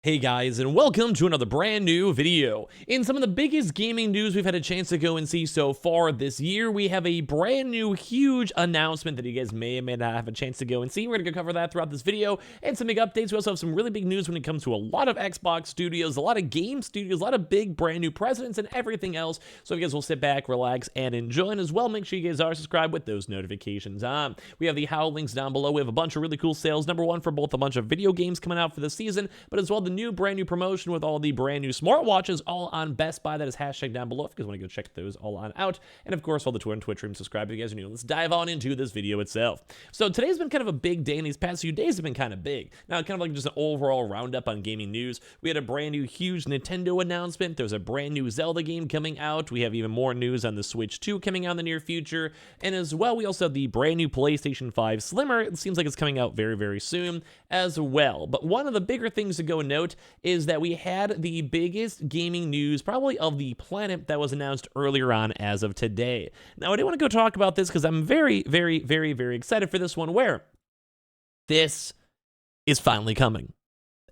Hey guys, and welcome to another brand new video. In some of the biggest gaming news we've had a chance to go and see so far this year, we have a brand new huge announcement that you guys may or may not have a chance to go and see. We're going to go cover that throughout this video and some big updates. We also have some really big news when it comes to a lot of Xbox studios, a lot of game studios, a lot of big brand new presidents and everything else. So if you guys will sit back, relax, and enjoy, and as well, make sure you guys are subscribed with those notifications on. We have the How links down below. We have a bunch of really cool sales. Number one for both a bunch of video games coming out for the season, but as well the brand new promotion with all the brand new smartwatches all on Best Buy. That is hashtag down below if you guys want to go check those all on out. And of course, all the Twitter and Twitch streams, subscribe if you guys are new. Let's dive on into this video itself. So today's been kind of a big day, and these past few days have been kind of big. Now, kind of like just an overall roundup on gaming news. We had a brand new huge Nintendo announcement. There's a brand new Zelda game coming out. We have even more news on the Switch 2 coming out in the near future. And as well, we also have the brand new PlayStation 5 Slimmer. It seems like it's coming out very, very soon as well. But one of the bigger things to go note is that we had the biggest gaming news probably of the planet that was announced earlier on as of today. Now, I didn't want to go talk about this because I'm very, very, very, very excited for this one, where this is finally coming.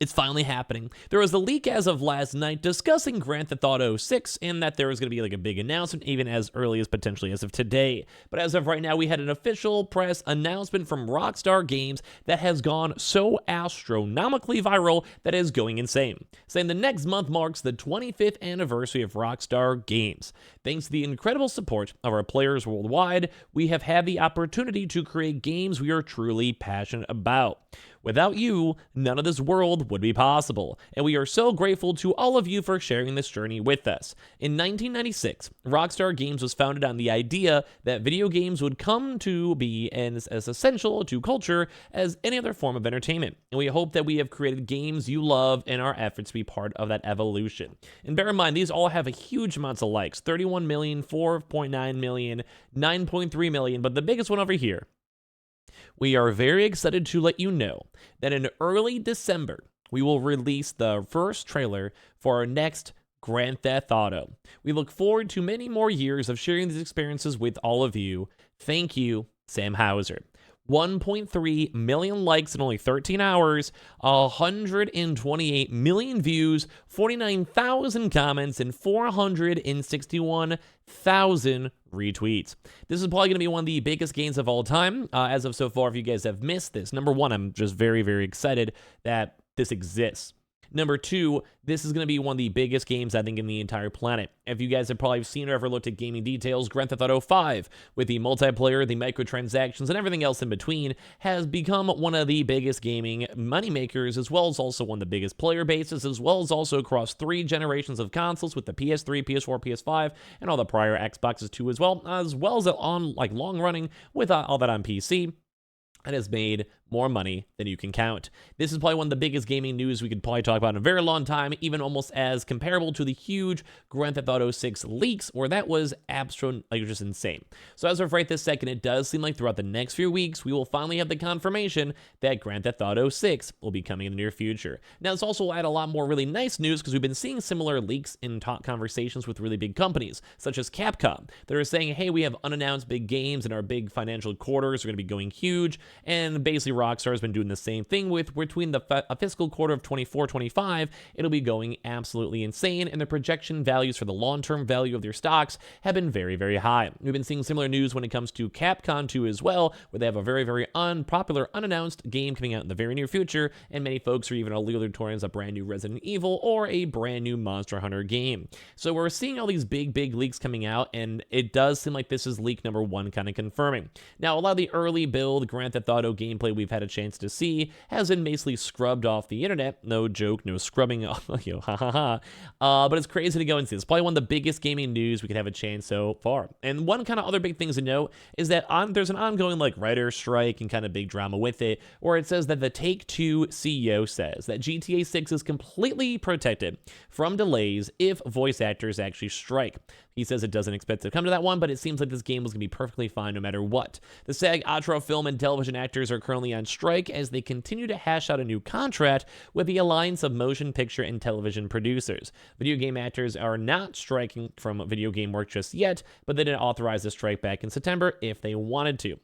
It's finally happening. There was a leak as of last night discussing Grand Theft Auto 6 and that there was going to be like a big announcement even as early as potentially as of today. But as of right now, we had an official press announcement from Rockstar Games that has gone so astronomically viral that it is going insane, saying the next month marks the 25th anniversary of Rockstar Games. Thanks to the incredible support of our players worldwide, we have had the opportunity to create games we are truly passionate about. Without you, none of this world would be possible, and we are so grateful to all of you for sharing this journey with us. In 1996, Rockstar Games was founded on the idea that video games would come to be as essential to culture as any other form of entertainment, and we hope that we have created games you love in our efforts to be part of that evolution. And bear in mind, these all have a huge amounts of likes, 31 million, 4.9 million, 9.3 million, but the biggest one over here. We are very excited to let you know that in early December, we will release the first trailer for our next Grand Theft Auto. We look forward to many more years of sharing these experiences with all of you. Thank you, Sam Hauser. 1.3 million likes in only 13 hours, 128 million views, 49,000 comments, and 461,000 retweets. This is probably going to be one of the biggest gains of all time as of so far. If you guys have missed this, number one, I'm just very, very excited that this exists. Number two, this is going to be one of the biggest games, I think, in the entire planet. If you guys have probably seen or ever looked at gaming details, Grand Theft Auto 5, with the multiplayer, the microtransactions, and everything else in between, has become one of the biggest gaming moneymakers, as well as also one of the biggest player bases, as well as also across 3 generations of consoles with the PS3, PS4, PS5, and all the prior Xboxes too, as well as on like long running with all that on PC. It has made more money than you can count. This is probably one of the biggest gaming news we could probably talk about in a very long time, even almost as comparable to the huge Grand Theft Auto 6 leaks, where that was just insane. So as of right this second, it does seem like throughout the next few weeks, we will finally have the confirmation that Grand Theft Auto 6 will be coming in the near future. Now, this also will add a lot more really nice news because we've been seeing similar leaks in talk conversations with really big companies, such as Capcom, that are saying, hey, we have unannounced big games and our big financial quarters are going to be going huge, and basically Rockstar has been doing the same thing with between the fiscal quarter of 24-25, it'll be going absolutely insane, and the projection values for the long-term value of their stocks have been very, very high. We've been seeing similar news when it comes to Capcom 2 as well, where they have a very, very unpopular, unannounced game coming out in the very near future, and many folks are even alluding towards a brand new Resident Evil or a brand new Monster Hunter game. So we're seeing all these big, big leaks coming out, and it does seem like this is leak number one kind of confirming. Now, a lot of the early build Grand Theft Auto gameplay we've had a chance to see has been basically scrubbed off the internet. No joke, no scrubbing off, but it's crazy to go and see. It's probably one of the biggest gaming news we could have a chance so far. And one kind of other big things to note is that there's an ongoing like writer strike and kind of big drama with it, where it says that the Take-Two CEO says that GTA 6 is completely protected from delays if voice actors actually strike. He says it doesn't expect to come to that one, but it seems like this game was going to be perfectly fine no matter what. The SAG-AFTRA film and television actors are currently on strike as they continue to hash out a new contract with the Alliance of Motion Picture and Television Producers. Video game actors are not striking from video game work just yet, but they didn't authorize the strike back in September if they wanted to.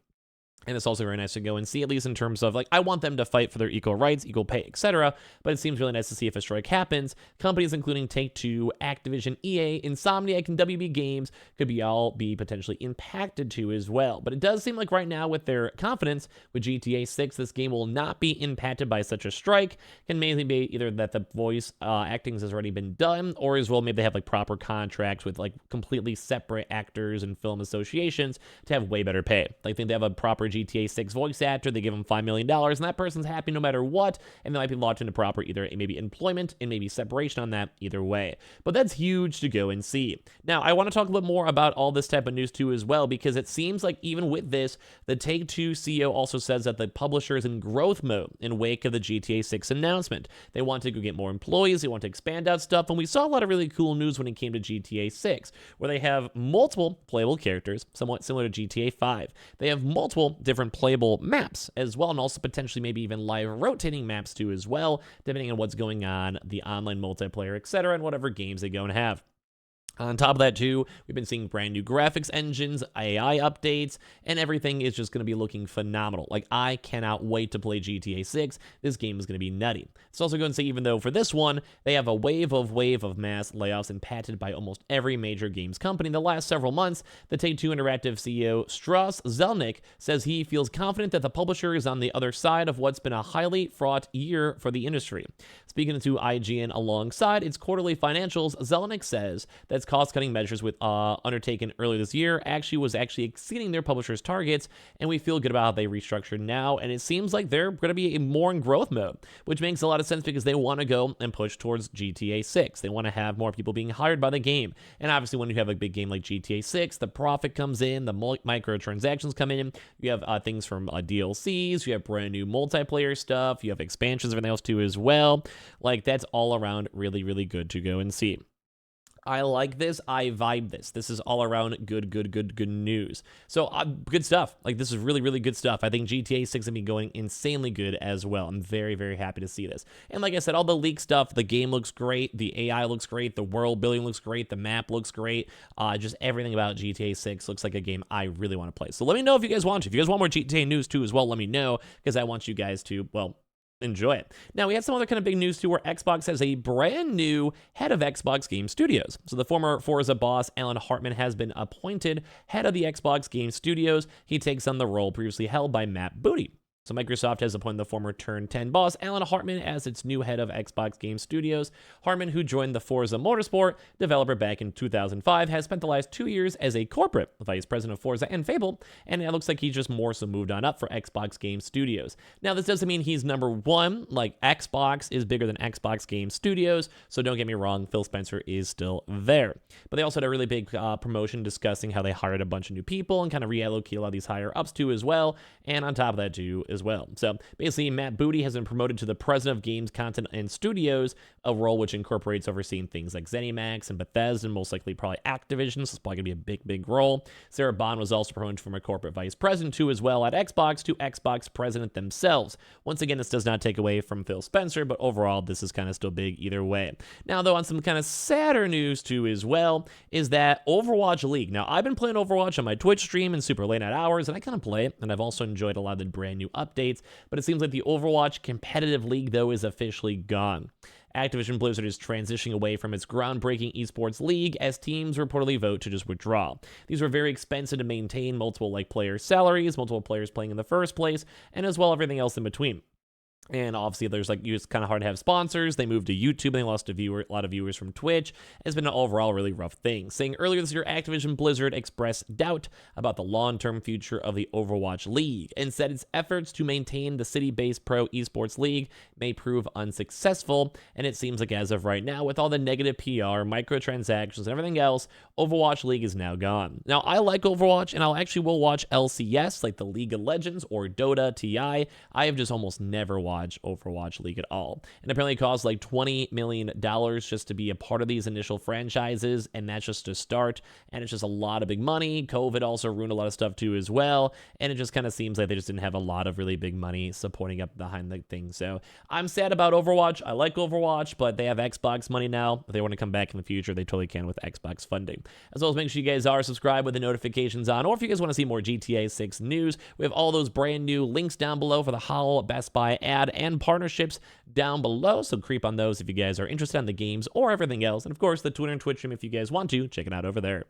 And it's also very nice to go and see, at least in terms of, like, I want them to fight for their equal rights, equal pay, etc. But it seems really nice to see if a strike happens. Companies including Take-Two, Activision, EA, Insomniac, and WB Games could all be potentially impacted too as well. But it does seem like right now, with their confidence with GTA 6, this game will not be impacted by such a strike. Can mainly be either that the voice acting has already been done, or as well maybe they have like proper contracts with like completely separate actors and film associations to have way better pay. Like, I think they have a proper GTA 6 voice actor, they give him $5 million, and that person's happy no matter what, and they might be locked into proper either maybe employment and maybe separation on that either way. But that's huge to go and see. Now, I want to talk a little more about all this type of news too as well, because it seems like even with this, the Take-Two CEO also says that the publisher is in growth mode in wake of the GTA 6 announcement. They want to go get more employees, they want to expand out stuff, and we saw a lot of really cool news when it came to GTA 6, where they have multiple playable characters, somewhat similar to GTA 5. They have multiple different playable maps as well, and also potentially maybe even live rotating maps too as well, depending on what's going on, the online multiplayer, etc., and whatever games they go and have. On top of that, too, we've been seeing brand new graphics engines, AI updates, and everything is just going to be looking phenomenal. Like, I cannot wait to play GTA 6. This game is going to be nutty. It's also going to say, even though for this one, they have a wave of mass layoffs impacted by almost every major games company in the last several months, the Take-Two Interactive CEO Strauss Zelnick says he feels confident that the publisher is on the other side of what's been a highly fraught year for the industry. Speaking to IGN alongside its quarterly financials, Zelnick says that cost-cutting measures undertaken earlier this year was exceeding their publishers' targets, and we feel good about how they restructured now, and it seems like they're going to be more in growth mode, which makes a lot of sense because they want to go and push towards GTA 6. They want to have more people being hired by the game, and obviously when you have a big game like GTA 6, the profit comes in, the microtransactions come in, you have things from DLCs, you have brand new multiplayer stuff, you have expansions, everything else too as well. Like, that's all around really, really good to go and see. I like this. I vibe this. This is all around good news. So good stuff. Like, this is really, really good stuff. I think GTA 6 is going to be going insanely good as well. I'm very, very happy to see this. And like I said, all the leak stuff, the game looks great. The AI looks great. The world building looks great. The map looks great. Just everything about GTA 6 looks like a game I really want to play. So let me know if you guys want to. If you guys want more GTA news too as well, let me know, because I want you guys to, well, enjoy it. Now, we have some other kind of big news too, where Xbox has a brand new head of Xbox Game Studios. So the former Forza boss, Alan Hartman, has been appointed head of the Xbox Game Studios. He takes on the role previously held by Matt Booty. So Microsoft has appointed the former Turn 10 boss, Alan Hartman, as its new head of Xbox Game Studios. Hartman, who joined the Forza Motorsport developer back in 2005, has spent the last 2 years as a corporate vice president of Forza and Fable, and it looks like he's just more so moved on up for Xbox Game Studios. Now, this doesn't mean he's number one. Like, Xbox is bigger than Xbox Game Studios, so don't get me wrong, Phil Spencer is still there. But they also had a really big promotion discussing how they hired a bunch of new people and kind of reallocated a lot of these higher ups too as well, and on top of that too as well. So basically, Matt Booty has been promoted to the president of games, content, and studios, a role which incorporates overseeing things like ZeniMax and Bethesda, and most likely probably Activision, so it's probably going to be a big role. Sarah Bond was also promoted from a corporate vice president too as well at Xbox to Xbox president themselves. Once again, this does not take away from Phil Spencer, but overall, this is kind of still big either way. Now, though, on some kind of sadder news too as well, is that Overwatch League. Now, I've been playing Overwatch on my Twitch stream in super late night hours, and I kind of play it, and I've also enjoyed a lot of the brand new updates, but it seems like the Overwatch competitive league, though, is officially gone. Activision Blizzard is transitioning away from its groundbreaking esports league as teams reportedly vote to just withdraw. These were very expensive to maintain, multiple player salaries, multiple players playing in the first place, and as well everything else in between. And obviously, there's it's kind of hard to have sponsors. They moved to YouTube, and they lost a lot of viewers from Twitch. It's been an overall really rough thing. Saying earlier this year, Activision Blizzard expressed doubt about the long-term future of the Overwatch League and said its efforts to maintain the city-based pro esports league may prove unsuccessful. And it seems like as of right now, with all the negative PR, microtransactions, and everything else, Overwatch League is now gone. Now, I like Overwatch, and will watch LCS, like the League of Legends or Dota, TI. I have just almost never watched watch Overwatch League at all. And apparently it costs like $20 million just to be a part of these initial franchises, and that's just to start, and it's just a lot of big money. COVID also ruined a lot of stuff too as well, and it just kind of seems like they just didn't have a lot of really big money supporting up behind the thing. So I'm sad about Overwatch. I like Overwatch, but they have Xbox money now. If they want to come back in the future, they totally can with Xbox funding. As well as make sure you guys are subscribed with the notifications on, or if you guys want to see more GTA 6 news, we have all those brand new links down below for the Howl, Best Buy ad, and partnerships down below, so creep on those if you guys are interested in the games or everything else. And of course, the Twitter and Twitch stream if you guys want to check it out over there.